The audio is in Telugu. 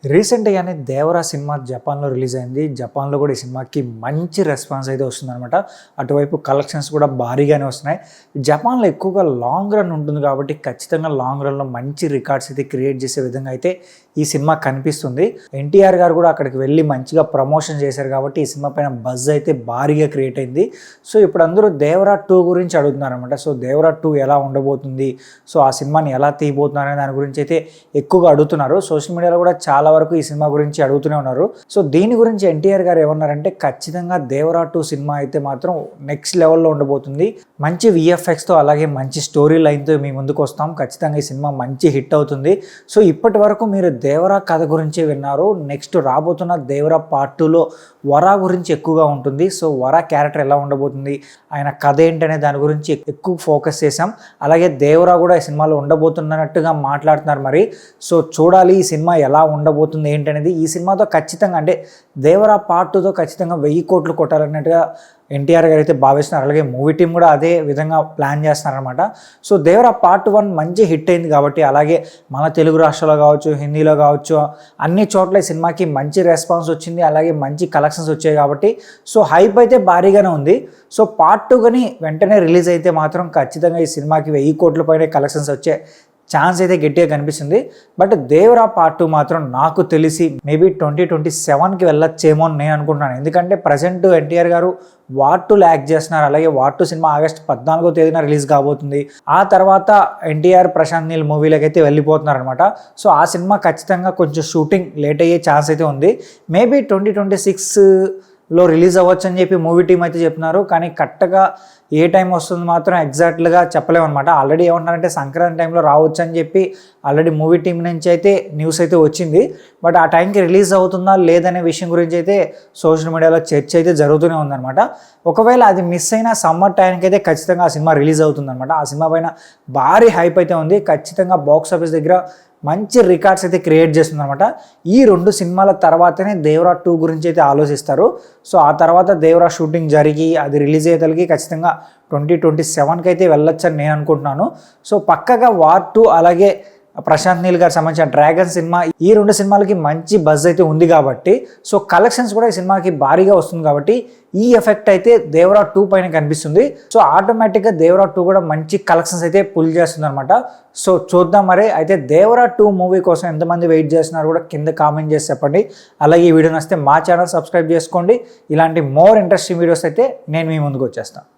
రీసెంట్‌గానే 'దేవరా' సినిమా జపాన్‌లో రిలీజ్ అయింది. జపాన్‌లో కూడా ఈ సినిమాకి మంచి రెస్పాన్స్ అయితే వస్తుందనమాట. అటువైపు కలెక్షన్స్ కూడా భారీగానే వస్తున్నాయి. జపాన్‌లో ఎక్కువగా లాంగ్ రన్ ఉంటుంది కాబట్టి ఖచ్చితంగా లాంగ్ రన్‌లో మంచి రికార్డ్స్ అయితే క్రియేట్ చేసే విధంగా అయితే ఈ సినిమా కనిపిస్తుంది. ఎన్టీఆర్ గారు కూడా అక్కడికి వెళ్ళి మంచిగా ప్రమోషన్ చేశారు కాబట్టి ఈ సినిమా పైన బజ్ అయితే భారీగా క్రియేట్ అయింది. సో ఇప్పుడు అందరూ 'దేవరా 2' గురించి అడుగుతున్నారనమాట. సో 'దేవరా 2' ఎలా ఉండబోతుంది? సో ఆ సినిమాని ఎలా తీయబోతున్నారు అనే దాని గురించి అయితే ఎక్కువగా అడుగుతున్నారు. సోషల్ మీడియాలో కూడా చాలా వరకు ఈ సినిమా గురించి అడుగుతూనే ఉన్నారు. సో దీని గురించి ఎన్టీఆర్ గారు ఏమన్నారంటే ఖచ్చితంగా 'దేవరా 2' సినిమా అయితే మాత్రం నెక్స్ట్ లెవెల్లో ఉండబోతుంది. మంచి VFXతో అలాగే మంచి స్టోరీ లైన్తో మీ ముందుకు వస్తాం. ఖచ్చితంగా ఈ సినిమా మంచి హిట్ అవుతుంది. సో ఇప్పటి వరకు మీరు 'దేవరా' కథ గురించే విన్నారు. నెక్స్ట్ రాబోతున్న 'దేవరా పార్ట్ 2లో వరా గురించి ఎక్కువగా ఉంటుంది. సో వరా క్యారెక్టర్ ఎలా ఉండబోతుంది, ఆయన కథ ఏంటనే దాని గురించి ఎక్కువ ఫోకస్ చేశాం. అలాగే 'దేవరా' కూడా ఈ సినిమాలో ఉండబోతున్నట్టుగా మాట్లాడుతున్నారు. మరి సో చూడాలి ఈ సినిమా ఎలా ఉండబోతుంది ఏంటనేది. ఈ సినిమాతో ఖచ్చితంగా అంటే 'దేవరా పార్ట్ 2తో ఖచ్చితంగా 1000 కోట్లు కొట్టాలన్నట్టుగా ఎన్టీఆర్ గారు అయితే భావిస్తున్నారు. అలాగే మూవీ టీం కూడా అదే విధంగా ప్లాన్ చేస్తున్నారనమాట. సో 'దేవరా పార్ట్ 1' మంచి హిట్ అయింది కాబట్టి, అలాగే మన తెలుగు రాష్ట్రాల్లో కావచ్చు, హిందీలో కావచ్చు, అన్ని చోట్ల ఈ సినిమాకి మంచి రెస్పాన్స్ వచ్చింది. అలాగే మంచి కలెక్షన్స్ వచ్చాయి కాబట్టి సో హైప్ అయితే భారీగానే ఉంది. సో పార్ట్ 2 కానీ వెంటనే రిలీజ్ అయితే మాత్రం ఖచ్చితంగా ఈ సినిమాకి 1000 కోట్ల పైన కలెక్షన్స్ వచ్చే ఛాన్స్ అయితే గట్టిగా కనిపిస్తుంది. బట్ 'దేవరా పార్ట్ 2' మాత్రం నాకు తెలిసి మేబీ 2027కి వెళ్ళొచ్చేమో అని నేను అనుకుంటున్నాను. ఎందుకంటే ప్రజెంట్ ఎన్టీఆర్ గారు వార్ 2 యాక్ట్ చేస్తున్నారు. అలాగే వార్ 2 సినిమా ఆగస్టు 14వ తేదీన రిలీజ్ కాబోతుంది. ఆ తర్వాత ఎన్టీఆర్ ప్రశాంత్ నీల్ మూవీలోకి అయితే వెళ్ళిపోతున్నారు అనమాట. సో ఆ సినిమా ఖచ్చితంగా కొంచెం షూటింగ్ లేట్ అయ్యే ఛాన్స్ అయితే ఉంది. మేబీ 2026లో రిలీజ్ అవ్వచ్చు అని చెప్పి మూవీ టీం అయితే చెప్తున్నారు. కానీ కరెక్ట్గా ఏ టైం వస్తుంది మాత్రం ఎగ్జాక్ట్గా చెప్పలేమన్నమాట. ఆల్రెడీ ఏమంటారంటే సంక్రాంతి టైంలో రావచ్చు అని చెప్పి ఆల్రెడీ మూవీ టీం నుంచి అయితే న్యూస్ అయితే వచ్చింది. బట్ ఆ టైంకి రిలీజ్ అవుతుందా లేదనే విషయం గురించి అయితే సోషల్ మీడియాలో చర్చ అయితే జరుగుతూనే ఉందన్నమాట. ఒకవేళ అది మిస్ అయినా సమ్మర్ టైంకి అయితే ఖచ్చితంగా ఆ సినిమా రిలీజ్ అవుతుందన్నమాట. ఆ సినిమా పైన భారీ హైప్ అయితే ఉంది. ఖచ్చితంగా బాక్స్ ఆఫీస్ దగ్గర మంచి రికార్డ్స్ అయితే క్రియేట్ చేస్తుంది అనమాట. ఈ 2 సినిమాల తర్వాతనే 'దేవరా 2' గురించి అయితే ఆలోచిస్తారు. సో ఆ తర్వాత 'దేవరా' షూటింగ్ జరిగి అది రిలీజ్ అయ్యేతలకి ఖచ్చితంగా 2027కి అయితే వెళ్ళొచ్చని నేను అనుకుంటున్నాను. సో పక్కగా వార్ 2 అలాగే ప్రశాంత్ నీల్ గారికి సంబంధించిన 'డ్రాగన్' సినిమా, ఈ 2 సినిమాలకి మంచి బజ్ అయితే ఉంది కాబట్టి సో కలెక్షన్స్ కూడా ఈ సినిమాకి భారీగా వస్తుంది కాబట్టి ఈ ఎఫెక్ట్ అయితే 'దేవరా 2' పైన కనిపిస్తుంది. సో ఆటోమేటిక్గా 'దేవరా 2' కూడా మంచి కలెక్షన్స్ అయితే పుల్ చేస్తుంది అనమాట. సో చూద్దాం మరి. అయితే 'దేవరా 2' మూవీ కోసం ఎంతమంది వెయిట్ చేస్తున్నారు కూడా కింద కామెంట్ చేసి చెప్పండి. అలాగే ఈ వీడియో నచ్చితే మా ఛానల్ సబ్స్క్రైబ్ చేసుకోండి. ఇలాంటి మోర్ ఇంట్రెస్టింగ్ వీడియోస్ అయితే నేను మీ ముందుకు వచ్చేస్తాను.